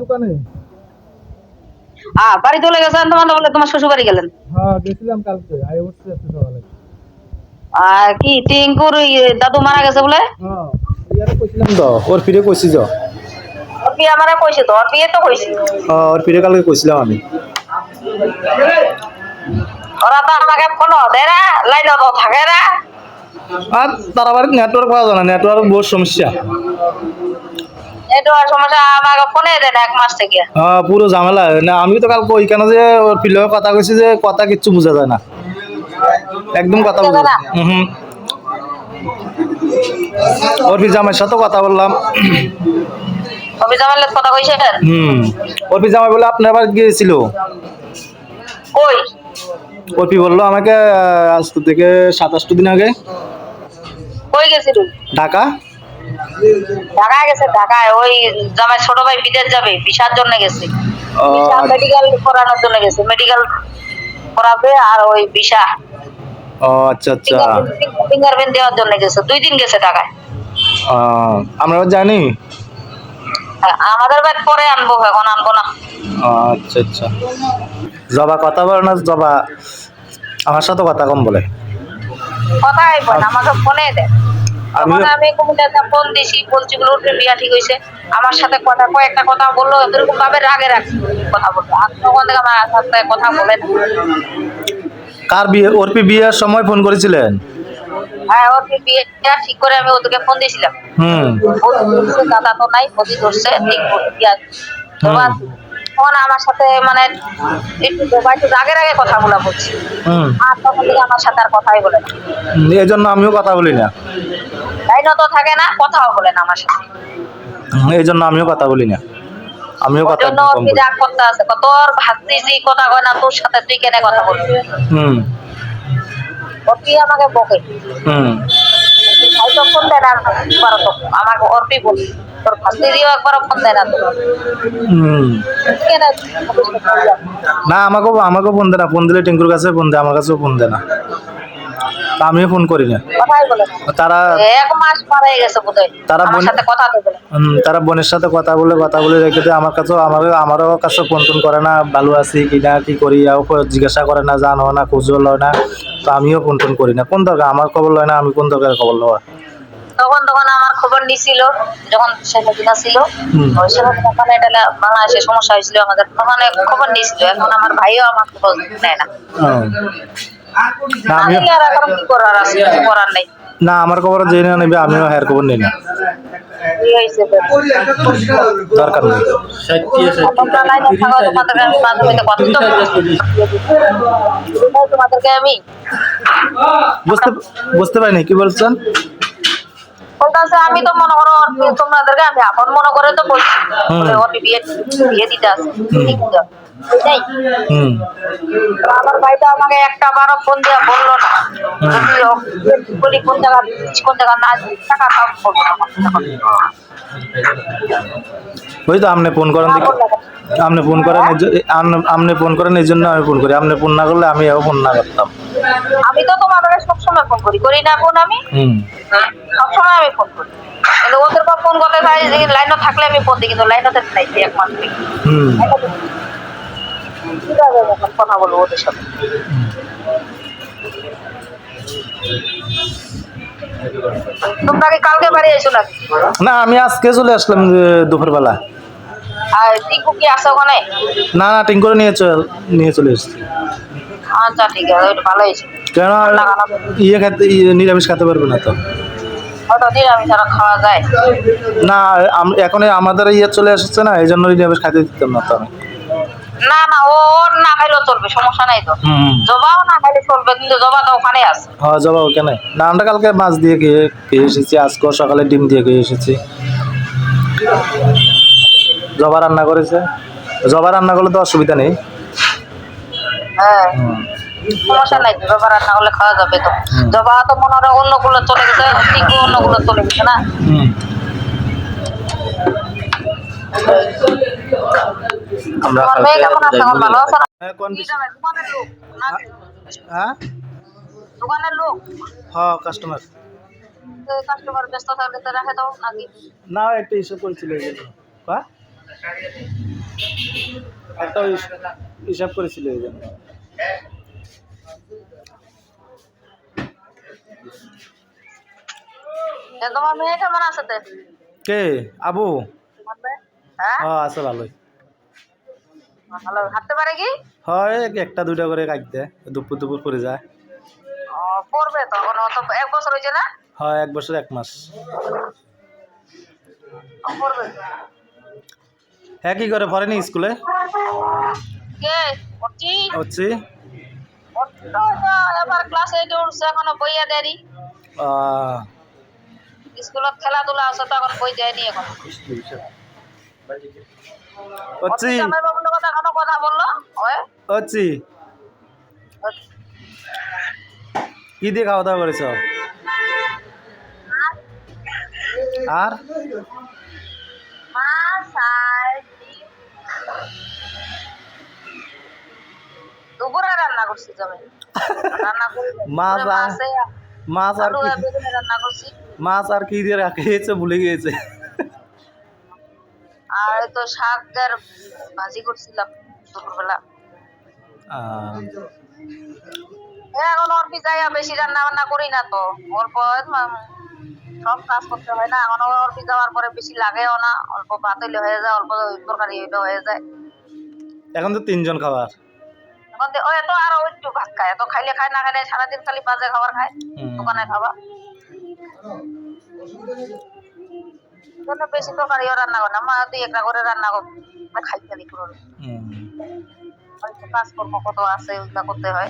দোকানে। বাড়ি চলে গেছেন তোমার বলে তোমার শ্বশুর বাড়ি গেলেন? হ্যাঁ গেছিলাম কালকে, আই উঠছি আজকে সকালে। আর কি টিঙ্কুর দাদু মারা গেছে বলে? হ্যাঁ ইয়ারে কইছিলাম তো, ওর ফিরে কইছি তো। ওর বিয়ে আমারে কইছে তো, ওর বিয়ে তো কইছি। ওর ফিরে কালকে কইছিলাম আমি। ওরা তো আমাকে ফোন দেয় না, লাইন তো থাকে না। আর তার আবার নেটওয়ার্ক পাওয়া যায় না, নেটওয়ার্ক বহুত সমস্যা। এটা সমস্যা, আমাকে ফোনে দেয় না 1 মাস থেকে। হ্যাঁ পুরো ঝামেলা না। আমি তো কালকে ওইখানে যে ওর ফিরে কথা কইছি যে কথা কিচ্ছু বোঝা যায় না, একদম কথা বোঝা যায় না। ওর ফির জামাইয়ের সাথে কথা বললাম। কবি জামালের কথা কইছে? ওর ফির জামাই বলে আপনার আবার গিয়েছিল। কই? ওর ফি বললো আমাকে আজ থেকে 27 দিন আগে। কই গেছিল? ঢাকা। ঢাকায় গেছে, ঢাকায় ওই জামাই ছোট ভাই বিদেশ যাবে, ভিসার জন্য গেছে। ভিসা মেডিকেল করানোর জন্য গেছে, মেডিকেল করাবে আর ওই ভিসা। ও আচ্ছা আচ্ছা। ফিঙ্গারপ্রিন্ট দেওয়ার জন্য গেছে, 2 দিন গেছে ঢাকায়। আমরা জানি আমাদের বাড়ি পরে আনবো, এখন আনবো না। আচ্ছা আচ্ছা। জবা কথা বলে না, জবা আমার সাথে কথা কম বলে। কথাই বল না, আমাকে ফোনে দেয়। আমি কমিটাতে ফোন দিছি, বলছি বিয়া ঠিক হয়েছে। আমার সাথে কথা কয়েকটা কথা বললো, এরকম ভাবে রাগে রাখছি কথা বলবো। আর তখন থেকে আমার সাথে কথা বলেন। কার বিয়ে? ওর বিয়ের সময় ফোন করেছিলেন? হ্যাঁ, ওর বিয়েটা ঠিক করে আমি ওদেরকে ফোন দিয়েছিলাম। দাদা তো নাই, বদি ধরছে ঠিক বিয়া। তখন আমার সাথে মানে একটু রাগের আগে কথা বলা বলছি। আর তখন থেকে আমার সাথে আর কথাই বলে না। এই জন্য আমিও কথা বলি না। লাইনও তো থাকে না, কথাও বলে না আমার সাথে। এই জন্য আমিও কথা বলি না। আমিও কথা কম বলি। রাগ করতে আছে, তোর ভাতিজি কথা কয় না, তোর সাথে তুই কেন কথা বলবি? ওরপি আমাকে বকে। হয়তো ফোন দেয় না আমাকে, ওরপি বলি তোর ভাতিজিও একবার ফোন দেয় না তো। না আমাকেও ফোন দেয় না। ফোন দিলে টিঙ্কুর কাছে ফোন দেয়, আমার কাছেও ফোন দেয় না। আমিও ফোন করি না। তারা 1 মাস পার হয়ে গেছে বোধহয়, আমার সাথে কথা বলে। তারা বোনের সাথে কথা বলে রেখে দেয়। আমার কাছেও আমারও কাছে ফোন টোন করে না, ভালো আছি কিনা কি করি জিজ্ঞাসা করে না, জানো না, খোঁজও লয় না। তো আমিও ফোন টোন করি না। কোন দরকার আমার খবর লয় না, আমি কোন দরকার খবর লওয়া। তখন আমার খবর নিছিল, যখন সেদিনা ছিল ওই সময় বাংলাদেশে সমস্যা হয়েছিল আমাদের, তখন খবর নিছিল। এখন আমার ভাইও আমার খবর নেয় না। না আমার খবর জেনে নেবে, আমিও হের খবর নিই না, দরকার নেই। তোমাদেরকে আমি বুঝতে পারিনি কি বলছেন। আমি তো মনে করো তোমাদেরকে আমি আপন মনে করে তো বলছি বিয়ে দিতে আসে। আমার ভাইটা আমাকে একটা বারো ফোন দিয়া বললো না, বলি কোন জায়গা না টাকা কাম করবো না। ওই তো আপনি ফোন করেন, আপনি ফোন করেন এই জন্য আমি ফোন করি। আপনি ফোন না করলে আমি ফোন না করতাম। আমি তো তোমাদের সবসময় ফোন করি না ফোন? আমি সবসময় আমি ফোন করি, কিন্তু ওদের ফোন করতে চাই যে লাইনও থাকলে আমি ফোন দিই, কিন্তু লাইনও থাকতে নাই 1 মাস থেকে। কথা বলবো ওদের সাথে। তোমরা কি কালকে বাড়ি এসো নাকি? না আমি আজকে চলে আসলাম দুপুর বেলা। আর টিঙ্কু কি আছে ওখানে? না টিঙ্কু নিয়ে চলে এসেছি। আচ্ছা ঠিক আছে, ওইটা ভালো হয়েছে। কেন নিরামিষ খেতে পারবে না তো? নিরামিষ আর খাওয়া যায় না, এখন আমাদের চলে এসেছে না, এই জন্য নিরামিষ খাইতে দিতাম না তো আমি। না ওর না খাইলেও চলবে, সমস্যা নাই তো। জবাও না খাইলে চলবে, কিন্তু জবা তো ওখানে আছে। হ্যাঁ জবা ওখানে। না আমরা কালকে মাছ দিয়ে খেয়ে এসেছি, আজকে সকালে ডিম দিয়ে খেয়ে এসেছি। জবা রান্না করেছে, জবা রান্না করলে তো অসুবিধা নেই। হ্যাঁ সমস্যা নাই, জবা রান্না করলে খাওয়া যাবে তো। জবা তো মনে হয় অন্য গুলো চলে গেছে, টিঙ্কু অন্য গুলো চলে গেছে না। দোকানের লোক কাস্টমার ব্যস্ত থাকলে রাখে দাও নাকি? না একটা হিসাব করেছিল। একটা হিসাব করেছিল এই জন্য। তোমার মেয়ে কেমন আছে তে? কে আবু? তোমার মেয়ে? হ্যাঁ, হ্যাঁ আছে ভালোই। ভালো হাঁটতে পারে কি? হয় একটা দুইটা করে কাটতে দুপুর দুপুর করে যায়। ও, পড়বে তো এখন, ও তো 1 বছর হয়েছে না? হয় 1 বছর 1 মাস। ও পড়বে। হ্যাঁ কি করে পড়েনি স্কুলে? কে পড়ছি? হচ্ছি এবার ক্লাস 8 উঠছে, এখনো বইয়া দেরি। স্কুলত খেলাধুলা আছে তো এখন বই দেয়নি এখন। হচ্ছি জামাই বাবুর লগত এখনো কথা বললো? ওই হচ্ছি। কি দিয়ে খাওয়া দাওয়া করেছ? আর মাছ আর ডিম। দুপুরে রান্না করছি জামাই। রান্না করে মাছ আর মাছে মাছ আর আলু কি আর বেগুনে রান্না করছি। মাছ আর কি দিয়ে রাখিয়েছে ভুলে গিয়েছে। আর এই তো শাকের ভাজি করছিলাম দুপুরবেলা। এখন অল্প যাইয়া বেশি রান্না বান্না করি না তো, অল্প সব কাজ করতে হয় না। এখন অল্প যাওয়ার পরে বেশি লাগেও না, অল্প ভাত হইলে হয়ে যায়, অল্প তরকারি হইলে হয়ে যায়। এখন তো 3 জন খাবার। এখন ওই তো আরো একটু ভাত খায়, তো খাইলে খায় না খাইলে সারাদিন খালি বাজে খাবার খায়, দোকানে খাবার। বেশি তরকারিও রান্না করে না, মা 2-1টা করে রান্না করে খাই খালি পুরো। কাজকর্ম কত আছে ওইগুলা করতে হয়।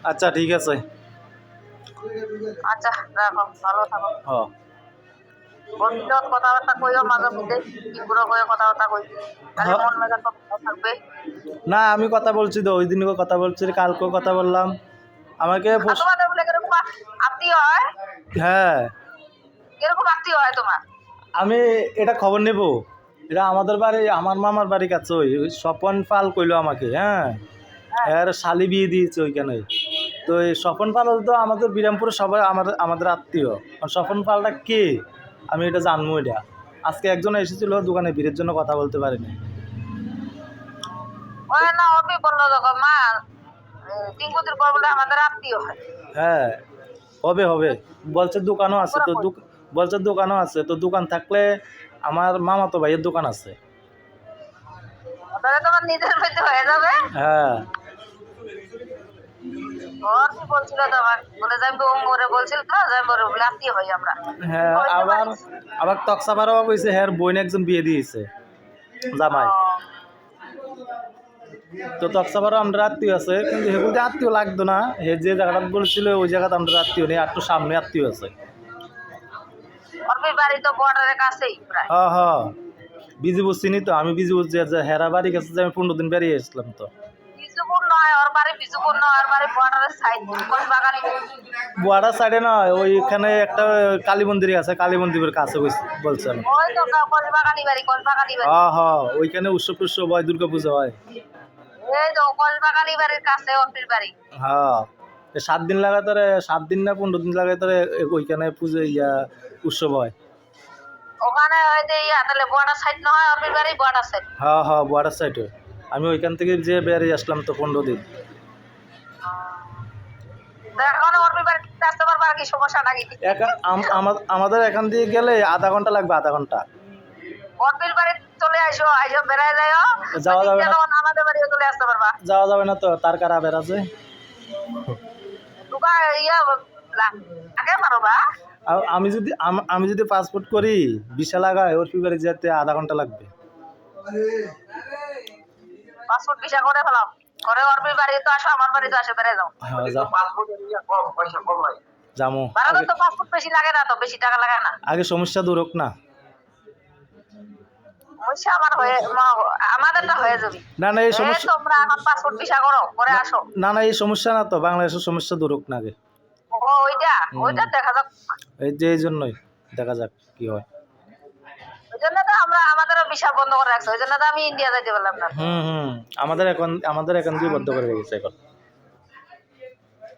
আচ্ছা ঠিক আছে। আচ্ছা রাখো, ভালো থাকো। হ্যাঁ বন্ধুদের কথাবার্তা কইও মাঝে মধ্যে, টিপুরো করে কথাবার্তা কই, তাহলে মন মেজাজ সব ভালো থাকবে। না আমি কথা বলছি তো, ওই দিনও কথা বলছি, কালকেও কথা বললাম। আমাকে তোমাদের বলে কিরকম আত্মীয় হয়? হ্যাঁ কিরকম আত্মীয় হয় তোমার? আমি এটা খবর নেব। এটা আমাদের বাড়ি, আমার মামার বাড়ি কাছে, ওই স্বপন পাল কইলো আমাকে। হ্যাঁ এর শালি বিয়ে দিয়েছে ওইখানে। তো এই স্বপন পাল তো আমাদের বিরামপুরে সবাই আমাদের আত্মীয়। স্বপন পালটা কে আমি এটা জানবো। এটা আজকে একজন এসেছিল দোকানে, ভিড়ের জন্য কথা বলতে পারিনি। ওই না অপি বললো যখন মা 3 বছর পর বলে আমাদের আত্মীয় হয়। হ্যাঁ হবে হবে বলছে, দোকানও আছে তো, বলছে দোকানও আছে তো, দোকান থাকলে আমার মামাতো ভাইয়ের দোকান আছে। তাহলে তোমার নিজের মধ্যে হয়ে যাবে। হ্যাঁ ওর কি বলছিল তোমার, বলে যাই ওরে বলছিল তো, যাই বলে আত্মীয় হই আমরা। হ্যাঁ আবার আবার তকসাবারও কইছে হ্যাঁ বোন একজন বিয়ে দিয়েছে জামাই। তো তকসাবারও আমরা আত্মীয় আছে, কিন্তু সেগুলো আত্মীয় লাগতো না। হে যে জায়গাটা বলছিল ওই জায়গাতে আমরা আত্মীয় নেই, একটু সামনে আত্মীয় আছে। অর্পির বাড়ি তো বর্ডারের কাছেই প্রায়। হ্যাঁ হ্যাঁ বিজিবুর চিনি তো, আমি বিজিবুর যে হেরা বাড়ি গেছে যে আমি 15 দিন বেরিয়ে এসলাম তো। বিজুপুর নয়, ওর বাড়ি বিজুপুর নয়, ওর বাড়ি বর্ডারের সাইড বাগানি। বুয়াডার সাইডে নয়, ওইখানে একটা কালী মন্দির আছে, কালী মন্দিরের কাছে বলছেন। ওই তো কলবাগানি বাড়ি, কলবাগানি বাড়ি। হ্যাঁ হ্যাঁ ওইখানে উৎসব টুৎসব হয়, দুর্গা পুজো হয়। এই তো কলবাগানি বাড়ির কাছে অর্পির বাড়ি। হ্যাঁ 7 দিন লাগাতারে, 7 দিন না 15 দিন লাগাতারে ওইখানে পুজো উৎসব হয়। ওখানে ওই যে তাহলে বর্ডার সাইড নয় অর্পির বাড়ি, বর্ডার সাইড। হ্যাঁ হ্যাঁ বুয়াডার সাইডে। আমি ওইখান থেকে যে বেরিয়ে আসলাম তো 15 দিন। এখন অর্পির বাড়ি আসতে পারবা কি সমস্যা নাকি? আমাদের এখান দিয়ে গেলে আধা ঘন্টা লাগবে, আধা ঘন্টা। অর্পির বাড়ি চলে আসো, আইসো বেড়ায় যাও। যাওয়া যাবে না, আমাদের বাড়িও চলে আসতে পারবা। যাওয়া যাবে না তো, তার কারা বেড়াচ্ছে। আগে পারবা। আমি যদি পাসপোর্ট করি ভিসা লাগাই, ওর ফিবারে যেতে আধা ঘন্টা লাগবে। পাসপোর্ট ভিসা করে ফেলাম, করে অর্পির বাড়ি তো আসো, আমার বাড়ি তো আসো, বেড়ে যাও। যাবো। ভারতের তো পাসপোর্ট বেশি লাগে না তো, বেশি টাকা লাগে না। আগে সমস্যা দূর হোক না। সমস্যা আমাদেরটা হয়ে যাবে। না না এই সমস্যা, তোমরা এখন পাসপোর্ট ভিসা করো, করে আসো। না না এই সমস্যা না তো, বাংলাদেশের সমস্যা দূর হোক না আগে। ওইটা দেখা যাক। এই জন্যই দেখা যাক কি হয়। ওই জন্য তো আমরা আমাদেরও ভিসা বন্ধ করে রাখছি, ওই জন্য তো আমি ইন্ডিয়া যাইতে পারলাম না। আমাদের এখন দিয়ে বন্ধ করে রেখেছে এখন।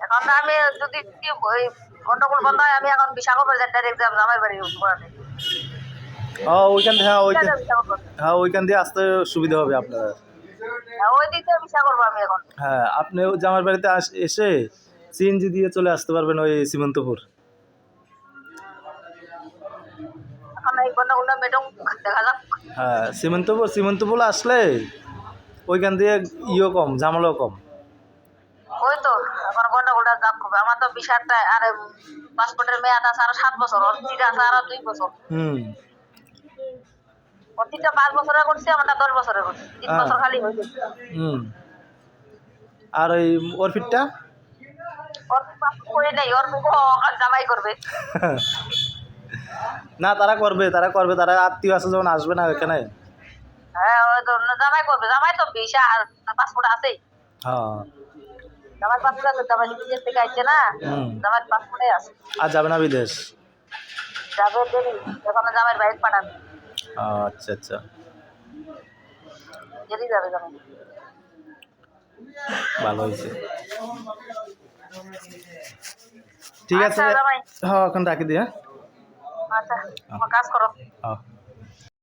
এখন আমি যদি ওই গন্ডগোল বন্ধ হয়, আমি এখন ভিসা করবো, ডাইরেক্ট যাবো আমার বাড়ি। ওইখান থেকে হ্যাঁ ওইখান ভিসা করবো। হ্যাঁ ওইখান দিয়ে আসতে সুবিধা হবে আপনার। ওই দিক দিয়ে ভিসা করবো আমি এখন। হ্যাঁ আপনি জামার বাড়িতে এসে সিএনজি দিয়ে চলে আসতে পারবেন ওই সীমান্তপুর। এখন এই গন্ডগোলটা মেটং দেখা যাক। হ্যাঁ সীমান্তপুর আসলে ওইখান দিয়ে ইও কম, ঝামেলাও কম। ওই তো এখন গন্ডগোলটা যাক হবে। আমার তো ভিসাটা আর পাসপোর্টের মেয়াদ আছে আরো 7 বছর, ওর ঠিক আছে আরো 2 বছর। হুম ওর তিনটা 5 বছরের করছি, আমারটা 10 বছরের করছি, 3 হ্যাঁ। বছর খালি হয়ে গেছে। হুম আর ওই ওর ফিটটা ওর পাসপোর্ট করে নেই, ওর জামাই করবে। না তারা করবে তারা আত্মীয় আছে যখন আসবে না এখানে। হ্যাঁ ওই তো জামাই করবে, জামাই তো ভিসা আর পাসপোর্ট আছেই। হ্যাঁ জামাই পাসপোর্ট আছে, জামাই বিদেশ থেকে আসছে না, হুম জামাই পাসপোর্টে আছে। আর যাবে না বিদেশ? যাবে দেরি, এখন জামাইয়ের বাইরে পাঠাবে, আচ্ছা আচ্ছা দেরি যাবে জামাই। ভালো হয়েছে। ঠিক আছে আচ্ছা জামাই, হ্যাঁ এখন রাখি দিয়ে। আচ্ছা তোমার কাজ করো। হ্যাঁ